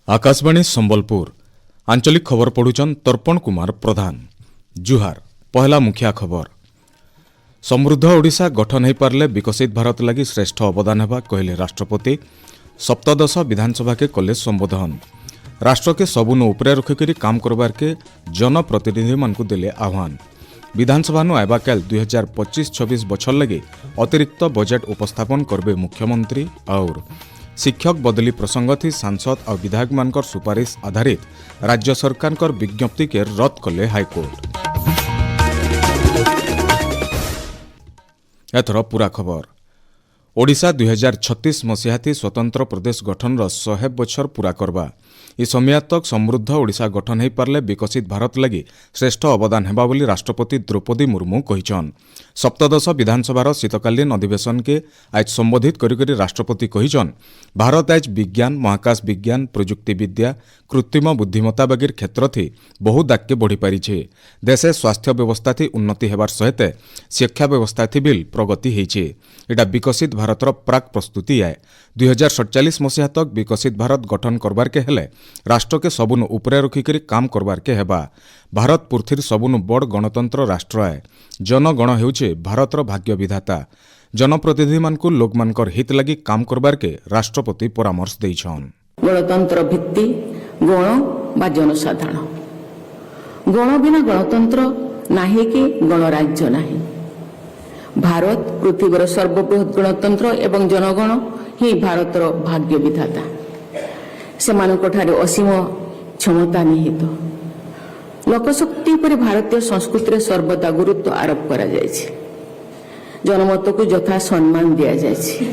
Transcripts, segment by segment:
आकाशवाणी संबलपुर आंचलिक खबर पढ़ुचन तर्पण कुमार प्रधान। जुहार पहला मुखिया खबर। समृद्ध ओडिशा गठन हो पारे विकसित भारत लगी श्रेष्ठ अवदान हेबा कहले राष्ट्रपति। सप्तदश विधानसभा के कले संबोधन। राष्ट्र के सबुन उपरे रखिक काम करबार के जनप्रतिनिधि मानकु देले आह्वान। विधानसभा आयबा काल 2025-26 बछर लगे अतिरिक्त बजेट उपस्थापन करबे मुख्यमंत्री। और शिक्षक बदली प्रसंग थी सांसद और विधायक मानकर सुपारिश आधारित राज्य सरकार विज्ञप्ति के रद्द कले हाईकोर्ट। एथर पूरा खबर। ओडिशा 2036 मसीहा थी स्वतंत्र प्रदेश गठन 100 बछर पूरा करबा। इस समय तक समृद्ध ओडिशा गठन हो पारे विकसित भारत लगी श्रेष्ठ अवदान हेबा बोली राष्ट्रपति द्रौपदी मुर्मू कहिछन। सप्तदश विधानसभार शीतकालीन अधिवेशन के आज संबोधित करी राष्ट्रपति कहिछन, भारत आज विज्ञान, महाकाश विज्ञान, प्रजुक्ति विद्या, कृत्रिम बुद्धिमत्ता बगैर क्षेत्र थी बहुत आगे बढ़ी पारिछे। देशे स्वास्थ्य व्यवस्था थी उन्नति हेबार सहित शिक्षा व्यवस्था थी बिल प्रगति होइछे। एटा विकसित भारतर प्राक प्रस्तुति है। 2047 मसीहा तक विकसित भारत गठन करबार के हेले राष्ट्र के सबुन उपरे रखिक काम करबार के हेबा। भारत पृथ्वीर सबुन बड़ गणतंत्र राष्ट्र है। जनगण हेउछे भारतर भाग्य विधाता। जनप्रतिनिधि मानकु लोक मानकर हित लगी काम करबार के राष्ट्रपति परामर्श देइछन। गणतंत्र भित्ति गण बा जनसाधारण। गण बिना गणतंत्र नाही कि गणराज्य नाही। भारत पृथ्वीर सर्वबृहत गणतंत्र एवं जनगण ही भारतर भाग्य विधाता। सेमानकठारे असीम क्षमता निहित। लोकशक्ति पर भारतीय संस्कृति सर्वदा गुरुत्व आरोप करा जायछि। जनमत को यथा सम्मान दिया जायछि।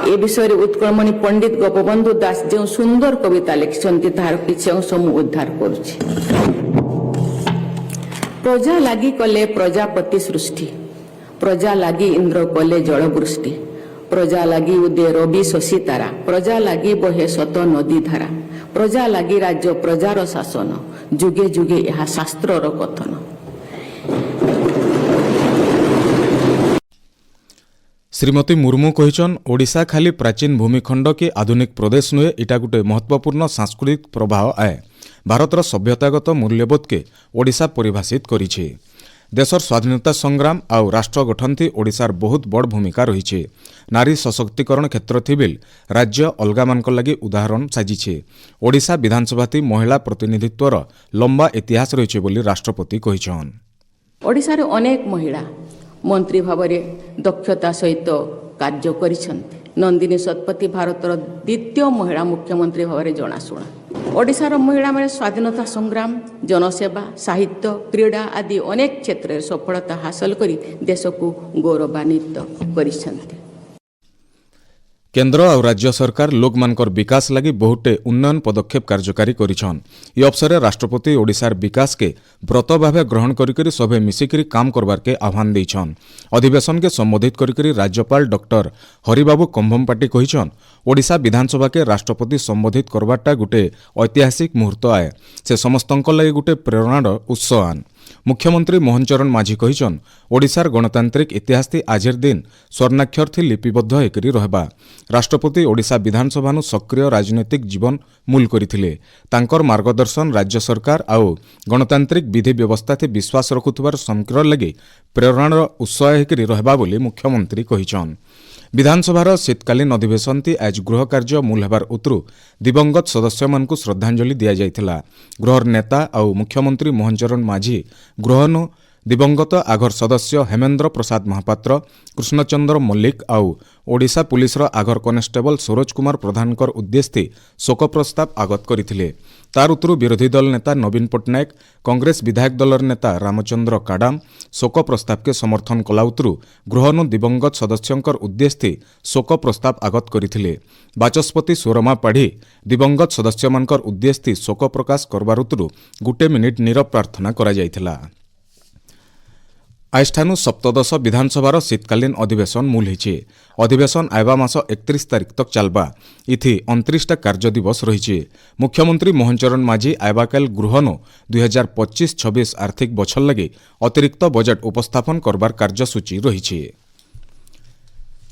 ए विषय उत्कलमणि पंडित गोपबंधु दास जो सुंदर कविता लिखिछन्ति तार किछि अंश मु उद्धार करूछि। प्रजा लागी कले प्रजापति सृष्टि, प्रजा लागी इंद्र कले जलवृष्टि, प्रजा लागी उदे रवि शशि तारा, प्रजा लागी बहे शत नदी धारा, प्रजा लागी राज्य प्रजार शासन, जुगे जुगे यह शास्त्रर कथन। श्रीमती मुर्मू कहिछन, ओडिशा खाली प्राचीन भूमिखंड के आधुनिक प्रदेश नुहे, इटा गोटे महत्वपूर्ण सांस्कृतिक प्रभाव आए। भारतर सभ्यतागत मूल्यबोध के ओडिशा परिभाषित करिछे। देशर स्वाधीनता संग्राम और राष्ट्र गठन थी ओडिशार बहुत बड़ भूमिका रही। नारी सशक्तिकरण क्षेत्र थी बिल राज्य अलगा मान लगी उदाहरण साजिछे। ओडिशा विधानसभा थी महिला प्रतिनिधित्वर लंबा इतिहास रही बोली राष्ट्रपति कहिछन। ओडिशार अनेक महिला मंत्री भावरे दक्षता सहित कार्य करिसंती। नंदिनी शतपथी भारतर द्वितीय महिला मुख्यमंत्री भाव जनाशुना। ओडिशार महिला माने स्वाधीनता संग्राम, जनसेवा, साहित्य, क्रीड़ा आदि अनेक क्षेत्र में सफलता हासिल करी देश को गौरवान्वित करिसंती। केंद्र और राज्य सरकार लोक मानकर विकास लगी बहुटे उन्नयन पदक्षेप कार्यकारी करिछन। ई अवसर राष्ट्रपति ओडिशार विकास के व्रत भावे ग्रहण करी सभे मिसिकरी काम करबार के आह्वान देइछन। अधिवेशन के संबोधित करी राज्यपाल डॉक्टर हरिबाबू कंभमपाटी कहिछन, ओडिशा विधानसभा के राष्ट्रपति संबोधित करबाटा गुटे ऐतिहासिक मुहूर्त आए। से समस्तंक लगी गुटे प्रेरणार उत्स आन। मुख्यमंत्री मोहन चरण माझी कहिछन, ओडिशार गणतांत्रिक इतिहास थी आजिर दिन स्वर्णाक्षर थी लिपिबद्ध होकरी रहबा। राष्ट्रपति ओडिशा विधानसभा सक्रिय राजनैतिक जीवन मूल करथिले। तांकर मार्गदर्शन राज्य सरकार आउ गणतांत्रिक विधि व्यवस्था थी विश्वास रखुथबार समग्र लगी प्रेरणार उत्स होकरी रहबा बोली मुख्यमंत्री कहिछन। विधानसभार शीतकालीन अधिवेशन थी आज गृह कार्य मूल हेबार उतरु दिवंगत सदस्य मानकु श्रद्धांजलि दिया जायथिला। गृहर नेता और मुख्यमंत्री मोहन चरण माझी गृहनु दिवंगत आघर सदस्य हेमेंद्र प्रसाद महापात्र, कृष्णचंद्र मल्लिक और ओडिशा पुलिसर आघर कनेस्टेबल सरोज कुमार प्रधानकर उद्देश्य शोक प्रस्ताव आगत करथिले। तार उतरु विरोधी दल नेता नवीन पट्टनायक, कांग्रेस विधायक दलर नेता रामचंद्र काडाम शोक प्रस्ताव के समर्थन कला उतरु गृहनु दिवंगत सदस्यंकर उद्देश्य शोक प्रस्ताव आगत करथिले। बाचस्पति सोरमा पाढ़ी दिवंगत सदस्य मानकर उद्देश्य शोक प्रकाश करबार उतरु गुटे मिनिट नीरव प्रार्थना करा जायथिला। आजठानु सप्तदश विधानसभार शीतकालीन अधिवेशन मूल होइछे। अधिवेशन आयबा मास 31 तारिख तक चलबा। इथि 29टा कार्य दिवस रही। मुख्यमंत्री मोहन चरण माझी आयबाकाल गृहनु 2025-26 आर्थिक बछर लगी अतिरिक्त बजेट उपस्थापन करबार कार्यसूची रही।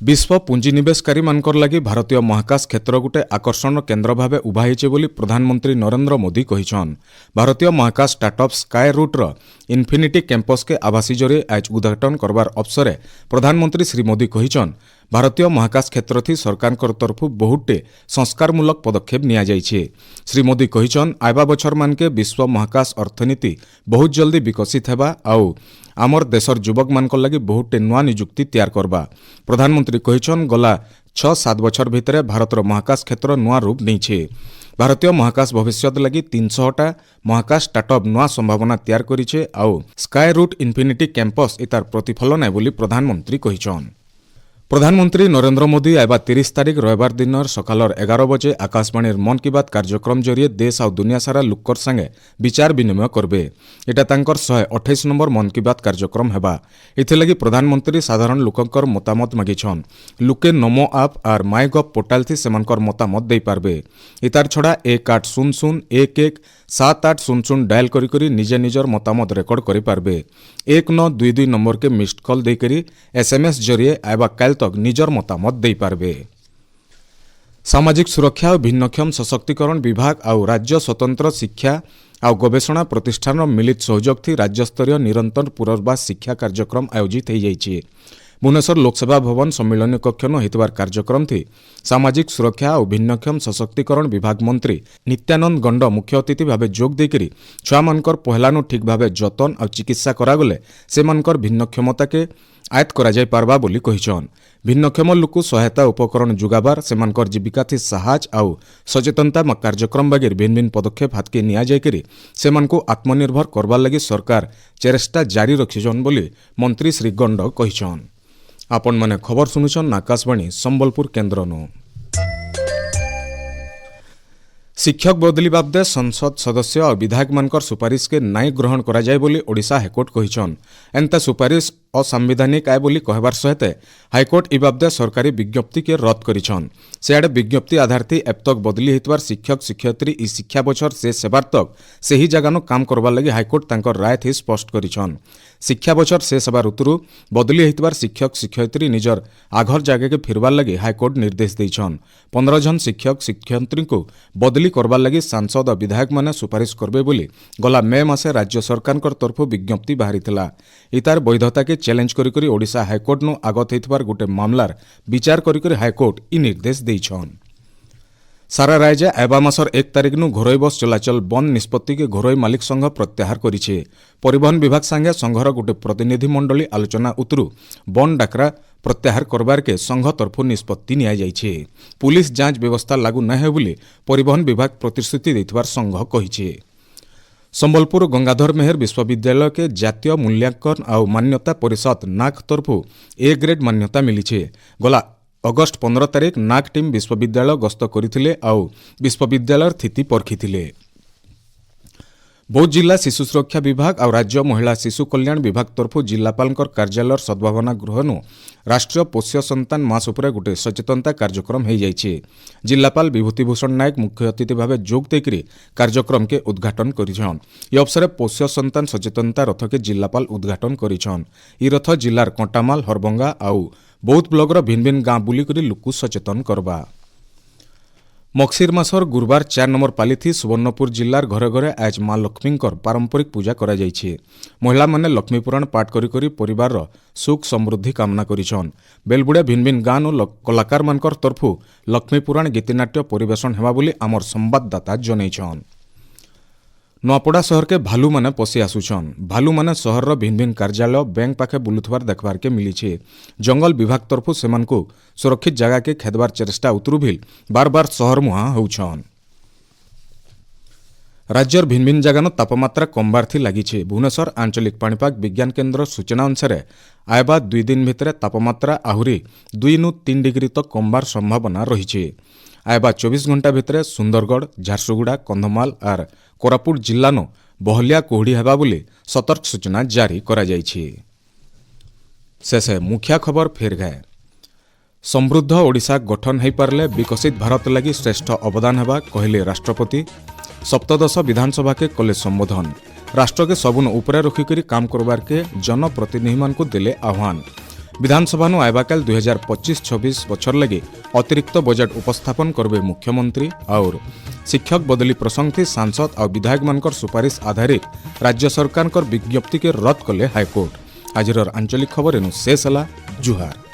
विश्व पुंजीनिवेशकारी मानकर लगी भारतीय महाकाश क्षेत्र गोटे आकर्षण केन्द्र भावे उभा होइছে बोली प्रधानमंत्री नरेंद्र मोदी कहिछन। भारतीय महाकाश startup Skyroot Infinity campus के आभासी जरिए आज उद्घाटन करबार अवसर प्रधानमंत्री श्री मोदी कहिछन भारतीय महाकाश क्षेत्र थी सरकार तरफु बहुटे संस्कारमूलक पदक्षेप निया जाइछे। श्री मोदी कहिछन आइबा बछर मानके विश्व महाकाश अर्थनीति बहुत जल्दी विकसित हेबा आउ आमर देशर युवक मानक लगी बहुटे नुआ निजुक्ति तैयार करबा। प्रधानमंत्री कहिछन गला 6-7 बछर भितरे भारतर महाकाश क्षेत्र नुआ रूप नैछे। भारतीय महाकाश भविष्य लगी 300टा महाकाश स्टार्टअप नुआ संभावना तैयार करिछे आउ स्काई रूट इन्फिनिटी कैंपस इतार प्रतिफलन है बोली प्रधानमंत्री कहिछन। प्रधानमंत्री नरेंद्र मोदी आइबा 30 तारिख रविवार दिन सकाल 11 बजे आकाशवाणी मन की बात कार्यक्रम जरिए देश और दुनिया सारा लोकर संगे विचार विनिमय करबे। एटा तांकर 128 नंबर मन की बात कार्यक्रम हेबा। इथिलागि प्रधानमंत्री साधारण लोकंकर मतामत मागिछन। लोके नमो आप और माई गव पोर्टाल थी सेमानकर मतामत दे पारबे। इतार छड़ा 1800117800 डायल करी निजे निजर मतामत रेकर्ड करि पारबे। 1922 नंबर के मिस्ड कॉल देकरी SMS जरिए आइबा काल तक निजर मतामत दे पारबे। सामाजिक सुरक्षा और भिन्नक्षम सशक्तिकरण विभाग और राज्य स्वतंत्र शिक्षा और गवेषणा प्रतिष्ठान मिलित सहयोग थी राज्यस्तरीय निरंतर पुनर्वास शिक्षा कार्यक्रम आयोजित हो जाइए। भुवनेश्वर लोकसभा भवन सम्मिलन कक्ष होइतबार कार्यक्रम थी सामाजिक सुरक्षा और भिन्नक्षम सशक्तिकरण विभाग मंत्री नित्यानंद गंड मुख्य अतिथि भावे जोग देकरी छुआ मानकर पहलानु ठीक भावे जतन और चिकित्सा करागले से मानकर भिन्नक्षमता के आयत करा जाय पारबा बोली कहिछन। भिन्नक्षम लोक सहायता उपकरण जुगाबार सेमानकर जीविका थी साहाज आउ सचेतनता कार्यक्रम बागिर भिन्न भिन्न पदक्षेप हाथ के निया जायकरी सेमानकु आत्मनिर्भर करबार लगी सरकार चेष्टा जारी रखिछन बोली मंत्री श्री गंड कहिछन। आपण माने खबर सुनुछन आकाशवाणी संबलपुर केन्द्रनु। शिक्षक बदली बाबदे संसद सदस्य और विधायक मानकर सुपारिश के नाई ग्रहण करा जाय बोली ओडिशा हाईकोर्ट कहिछन। एंता सुपारिश असंवैधानिक आय बोली कहबार सहित हाईकोर्ट इ बाबदे सरकारी विज्ञप्ति के रद्द करिछन। सेआडे विज्ञप्ति आधार थी एब तक बदली होइतबार शिक्षक शिक्षयित्री इ शिक्षा बछर से सेबार तक सेही जगानो काम करबार लगी हाईकोर्ट तांकर राय थी स्पष्ट करिछन। शिक्षा बछर से सेबार उतरु बदली होइतबार शिक्षक शिक्षयित्री निजर आघर जगह के फिरबार लगी हाईकोर्ट निर्देश दैछन। 15 जन शिक्षक शिक्षयित्री को बदली करबार लगी सांसद और विधायक माने सुपारिश करबे बोली गला मे मासे राज्य सरकार तरफ विज्ञप्ति बाहरीथिला। इतार वैधता के चैलेंज करी ओडिशा हाईकोर्ट नु आगत होइतबार गोटे मामलार विचार करी हाईकोर्ट इ निर्देश दैछन। सारा राज्य आइबा मासर 1 तारिख नु घरोई बस चलाचल बंद निष्पत्ति के घरोई मालिक संघ प्रत्याहार करिछे। परिवहन विभाग संगे संघर गोटे प्रतिनिधि मंडली आलोचना उतरु बंद डाकरा प्रत्याहार करबार के संघ तरफु निष्पत्ति निया जाइछे। पुलिस जांच व्यवस्था लागू न हे बोली परिवहन विभाग प्रतिश्रुति दैथबार संघ कहिछे। संबलपुर गंगाधर मेहर विश्वविद्यालय के जातीय मूल्यांकन और मान्यता परिषद नाक तरफु ए ग्रेड मान्यता मिली। गला अगस्ट 15 तारिख नाक टीम विश्वविद्यालय गस्त करथिले और विश्वविद्यालय स्थिति परखिथिले। बौद्ध जिला शिशु सुरक्षा विभाग और राज्य महिला शिशु कल्याण विभाग तरफु जिलापालकर कार्यालय सद्भावना गृहनु राष्ट्रीय पोष्य संतान मास उपरे गोटे सचेतनता कार्यक्रम हो जाइछे। जिलापाल विभूतिभूषण नायक मुख्य अतिथि भावे जोग देकरी कार्यक्रम के उद्घाटन करिछन। इ अवसर पोष्य संतान सचेतनता रथ के जिलापाल उद्घाटन करिछन। इ रथ जिलार कंटामाल हरबंगा और बौद्ध ब्लॉगर भिन्न भिन्न गाँ बुलिकरी लोक सचेतन करबा। मक्सिर मासर गुरुवार 4 नंबर पाली थी सुवर्णपुर जिलार घरे घरे आज माँ लक्ष्मींकर पारंपरिक पूजा करा जाइछे। महिला माने लक्ष्मी पुराण पाठ करी परिवार सुख समृद्धि कामना करिछन। बेलबुड़िया भिन्न भिन्न गाँ नु कलाकार मानकर तरफु लक्ष्मी पुराण गीतिनाट्य परिवेशन हेबा बोली आमर संवाददाता जनैछन। नुआपड़ा शहर के भालू माने पशि आसुछन। भालू माने शहर भिन्न भिन्न कार्यालय बैंक पाखे बुलुथबार देखबार के मिली। जंगल विभाग तरफु सेमानकु सुरक्षित जगह के खेदबार चेष्टा उतरु भी बार बार शहर मुहा होउछन। राज्यर भिन्न भिन्न जगान तापमात्रा कमबार थी लागिछे। भुवनेश्वर आंचलिक पाणीपाग विज्ञान केन्द्र सूचना अनुसार आइबा 2 दिन भितर तापमात्रा आहुरी 2 नु 3 डिग्री तक कमबार संभावना रहिछे। आइबा 24 घंटा भितर सुंदरगढ़ झारसुगुड़ा कंधमाल और कोरापुट जिल्लानो बहलिया कोहड़ी हेबा बोली सतर्क सूचना जारी करा जाइछे। शेषे मुख्य खबर फेर गए। समृद्ध ओडिशा गठन हो पारे विकसित भारत लगी श्रेष्ठ अवदान हेबा कहले राष्ट्रपति। सप्तदश विधानसभा के कले संबोधन। राष्ट्र के सबुन उपरे रखिक काम करबार के जनप्रतिनिधि मान को देले आह्वान। विधानसभा आयबा काल 2025-26 बछर लगे अतिरिक्त बजेट उपस्थापन करबे मुख्यमंत्री और शिक्षक बदली प्रसंग थी सांसद और विधायक मानकर सुपारिश आधारित राज्य सरकार विज्ञप्ति के रद्द कले हाईकोर्ट। आज आंचलिक खबर एनु शेष हला। जुहार।